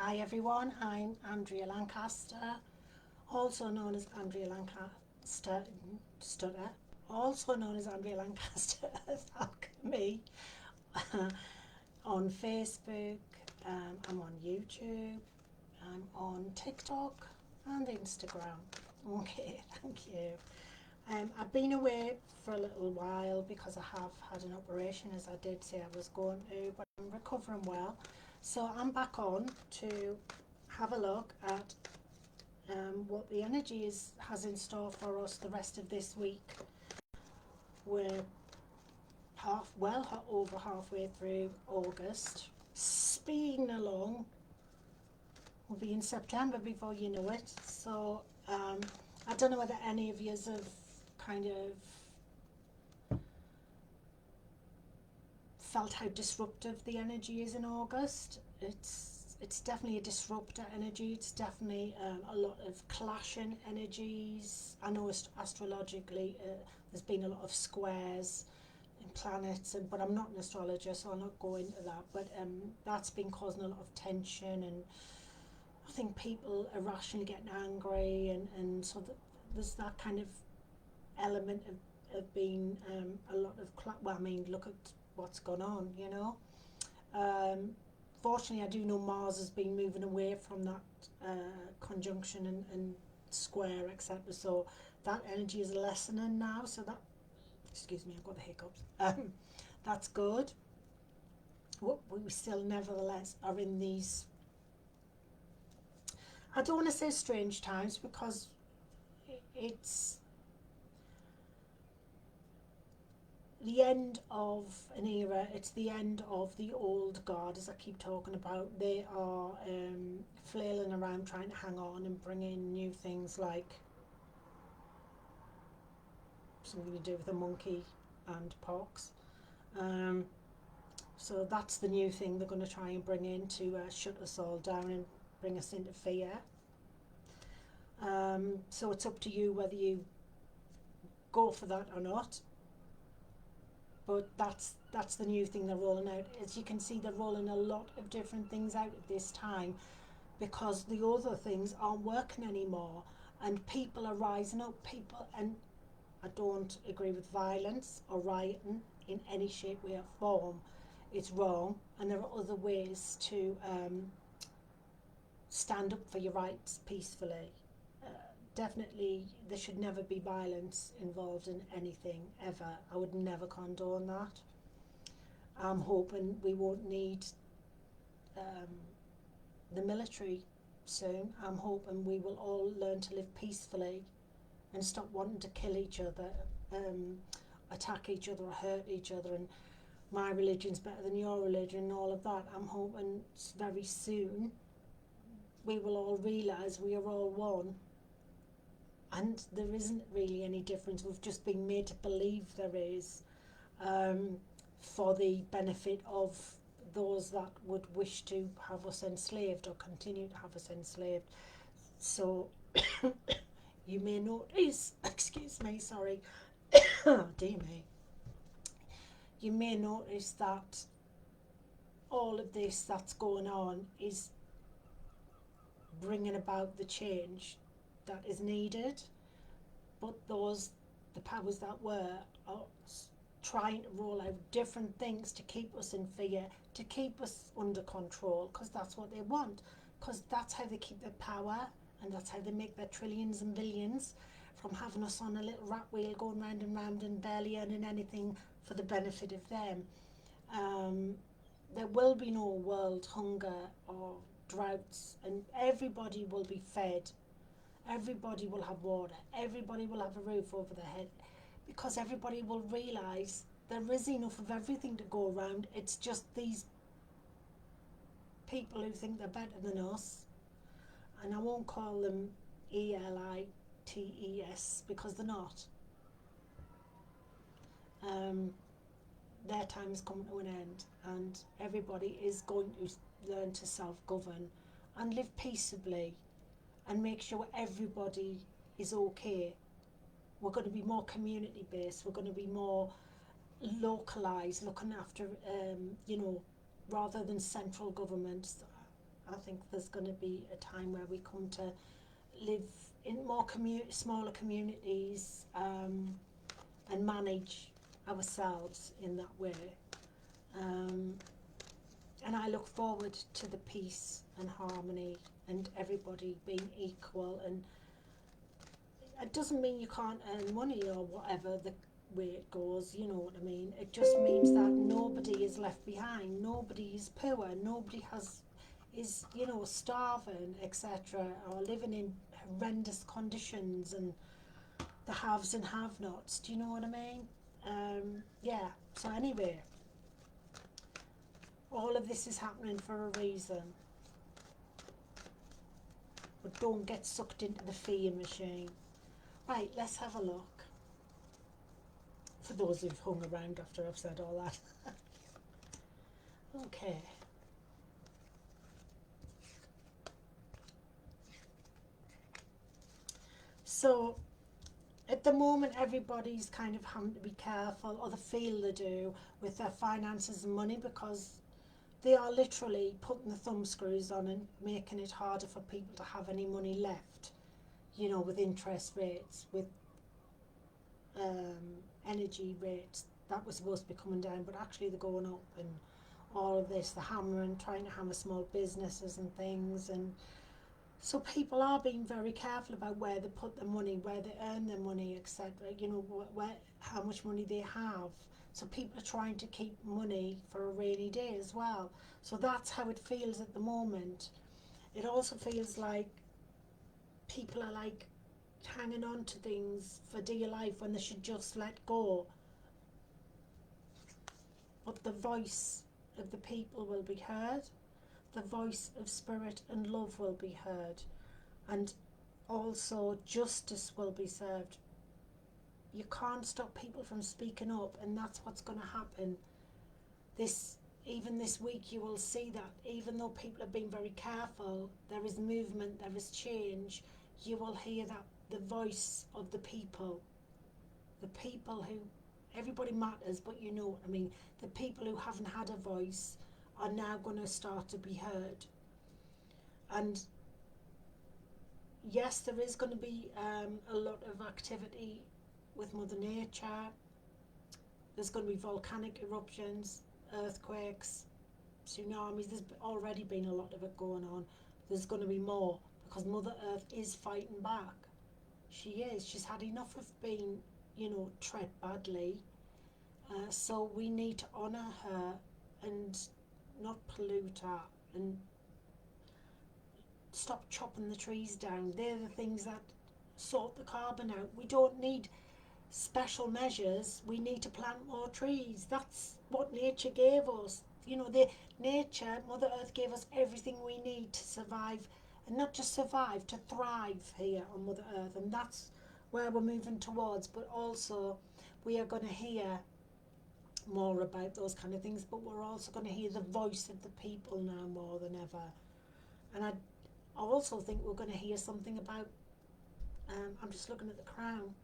Hi everyone, I'm Andrea Lancaster, also known as Andrea Lancaster Stutter, also known as Andrea Lancaster Alchemy on Facebook. I'm on YouTube, I'm on TikTok and Instagram. Okay, thank you. I've been away for a little while because I have had an operation, as I did say I was going to, but I'm recovering well. So I'm back on to have a look at what the energy has in store for us the rest of this week. We're over halfway through August. Speeding along, we'll be in September before you know it. So I don't know whether any of you have kind of felt how disruptive the energy is in August. It's definitely a disruptor energy. It's definitely a lot of clashing energies. I know astrologically there's been a lot of squares in planets, but I'm not an astrologer, so I'll not go into that. But that's been causing a lot of tension, and I think people irrationally getting angry, and so there's that kind of element of being a lot of look at what's gone on, you know. Fortunately, I do know Mars has been moving away from that conjunction and square, etc. So that energy is lessening now. So that, excuse me, I've got the hiccups. That's good. We still, nevertheless, are in these, I don't want to say strange times, because it's the end of an era. It's the end of the old guard, as I keep talking about. They are flailing around trying to hang on and bring in new things like something to do with a monkey and pox. So that's the new thing they're going to try and bring in to shut us all down and bring us into fear. So it's up to you whether you go for that or not. But that's the new thing they're rolling out. As you can see, they're rolling a lot of different things out at this time, because the other things aren't working anymore, and people are rising up. And I don't agree with violence or rioting in any shape, way or form. It's wrong, and there are other ways to stand up for your rights peacefully. Definitely, there should never be violence involved in anything, ever. I would never condone that. I'm hoping we won't need the military soon. I'm hoping we will all learn to live peacefully and stop wanting to kill each other, attack each other or hurt each other, and my religion's better than your religion and all of that. I'm hoping very soon we will all realise we are all one, and there isn't really any difference. We've just been made to believe there is, for the benefit of those that would wish to have us enslaved or continue to have us enslaved. So you may notice, excuse me, sorry, dear me, you may notice that all of this that's going on is bringing about the change that is needed, but the powers that were, are trying to roll out different things to keep us in fear, to keep us under control, because that's what they want, because that's how they keep their power, and that's how they make their trillions and billions, from having us on a little rat wheel going round and round and barely earning anything for the benefit of them. There will be no world hunger or droughts, and everybody will be fed. Everybody will have water. Everybody will have a roof over their head, because everybody will realise there is enough of everything to go around. It's just these people who think they're better than us, and I won't call them elites, because they're not. Their time is coming to an end, and everybody is going to learn to self-govern and live peaceably and make sure everybody is okay. We're going to be more community based. We're going to be more localised, looking after, rather than central government. I think there's going to be a time where we come to live in more smaller communities, and manage ourselves in that way. And I look forward to the peace and harmony and everybody being equal. And it doesn't mean you can't earn money or whatever the way it goes, you know what I mean. It just means that nobody is left behind, nobody is poor, nobody is starving, etc., or living in horrendous conditions, and the haves and have-nots. Do you know what I mean? Yeah. So anyway, all of this is happening for a reason. But don't get sucked into the fear machine. Right, let's have a look. For those who've hung around after I've said all that. Okay. So, at the moment, everybody's kind of having to be careful, or they feel they do, with their finances and money, because they are literally putting the thumb screws on and making it harder for people to have any money left, you know, with interest rates, with energy rates that was supposed to be coming down, but actually they're going up, and all of this, the hammering, trying to hammer small businesses and things. And so people are being very careful about where they put their money, where they earn their money, etc., you know, how much money they have. So people are trying to keep money for a rainy day as well. So that's how it feels at the moment. It also feels like people are like hanging on to things for dear life when they should just let go. But the voice of the people will be heard. The voice of spirit and love will be heard. And also justice will be served. You can't stop people from speaking up, and that's what's going to happen. Even this week you will see that even though people are being very careful, there is movement, there is change. You will hear that the voice of the people who, everybody matters, but you know what I mean, the people who haven't had a voice are now going to start to be heard. And yes, there is going to be a lot of activity with Mother Nature. There's going to be volcanic eruptions, earthquakes, tsunamis. There's already been a lot of it going on. There's going to be more, because Mother Earth is fighting back. She is. She's had enough of being, tread badly. So we need to honour her and not pollute her, and stop chopping the trees down. They're the things that sort the carbon out. We don't need special measures. We need to plant more trees. That's what nature gave us. Nature, Mother Earth gave us everything we need to survive, and not just survive, to thrive here on Mother Earth. And that's where we're moving towards. But also we are going to hear more about those kind of things, but we're also going to hear the voice of the people now more than ever. And I also think we're going to hear something about, I'm just looking at the crown,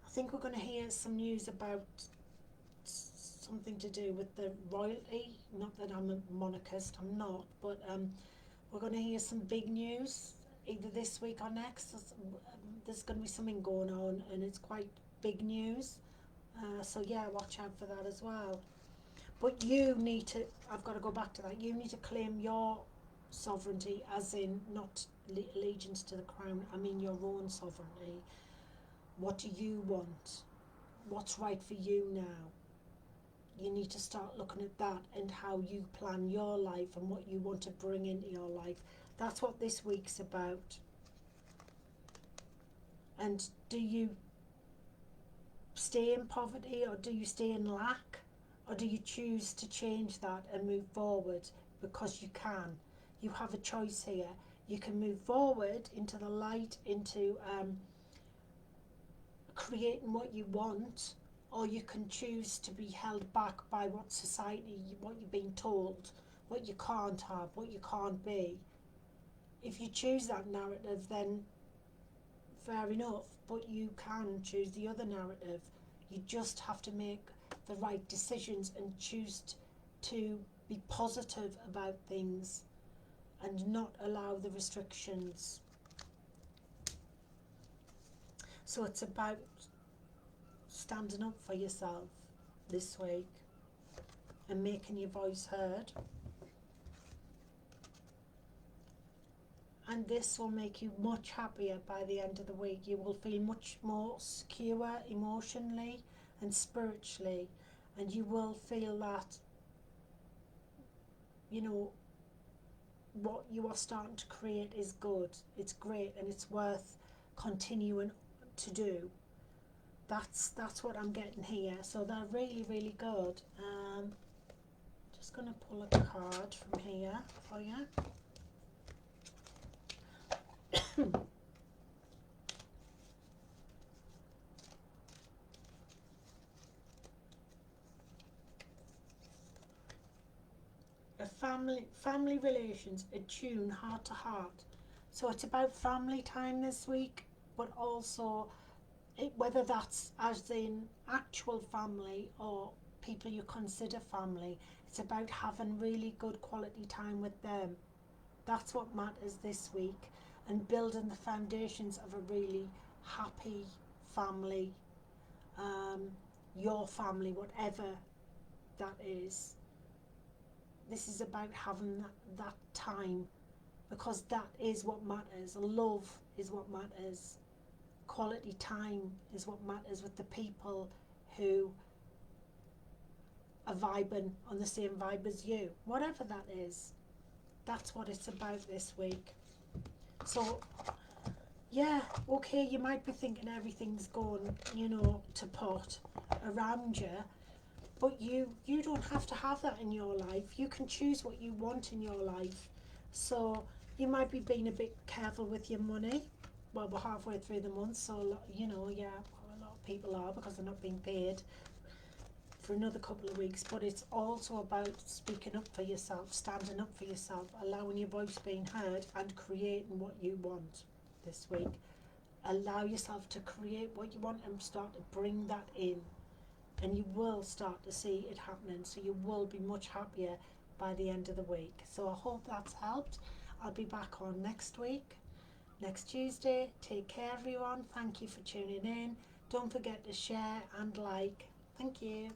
I think we're going to hear some news about something to do with the royalty. Not that I'm a monarchist, I'm not, but we're going to hear some big news either this week or next. There's going to be something going on, and it's quite big news. So yeah, watch out for that as well. But you need to, I've got to go back to that, you need to claim your sovereignty, as in not allegiance to the crown, I mean your own sovereignty. What do you want? What's right for you now? You need to start looking at that and how you plan your life and what you want to bring into your life. That's what this week's about. And do you stay in poverty, or do you stay in lack, or do you choose to change that and move forward? Because you can. You have a choice here. You can move forward into the light, into creating what you want, or you can choose to be held back by what society, what you're being told, what you can't have, what you can't be. If you choose that narrative, then fair enough, but you can choose the other narrative. You just have to make the right decisions and choose to be positive about things. and not allow the restrictions. So it's about standing up for yourself this week and making your voice heard. And this will make you much happier by the end of the week. You will feel much more secure emotionally and spiritually, and you will feel that, you know, what you are starting to create is good, it's great, and it's worth continuing to do. That's what I'm getting here. So they're really, really good. Just going to pull a card from here for you. Family relations, attune heart to heart. So it's about family time this week, but also whether that's as in actual family or people you consider family, it's about having really good quality time with them. That's what matters this week, and building the foundations of a really happy family, your family, whatever that is. This is about having that time, because that is what matters. Love is what matters. Quality time is what matters with the people who are vibing on the same vibe as you. Whatever that is, that's what it's about this week. So, yeah, okay, you might be thinking everything's going, you know, to pot around you, but you don't have to have that in your life. You can choose what you want in your life. So you might be being a bit careful with your money. Well, we're halfway through the month, so, you know, yeah, a lot of people are, because they're not being paid for another couple of weeks. But it's also about speaking up for yourself, standing up for yourself, allowing your voice being heard, and creating what you want this week. Allow yourself to create what you want and start to bring that in, and you will start to see it happening. So you will be much happier by the end of the week. So I hope that's helped. I'll be back on next week, next Tuesday. Take care, everyone. Thank you for tuning in. Don't forget to share and like. Thank you.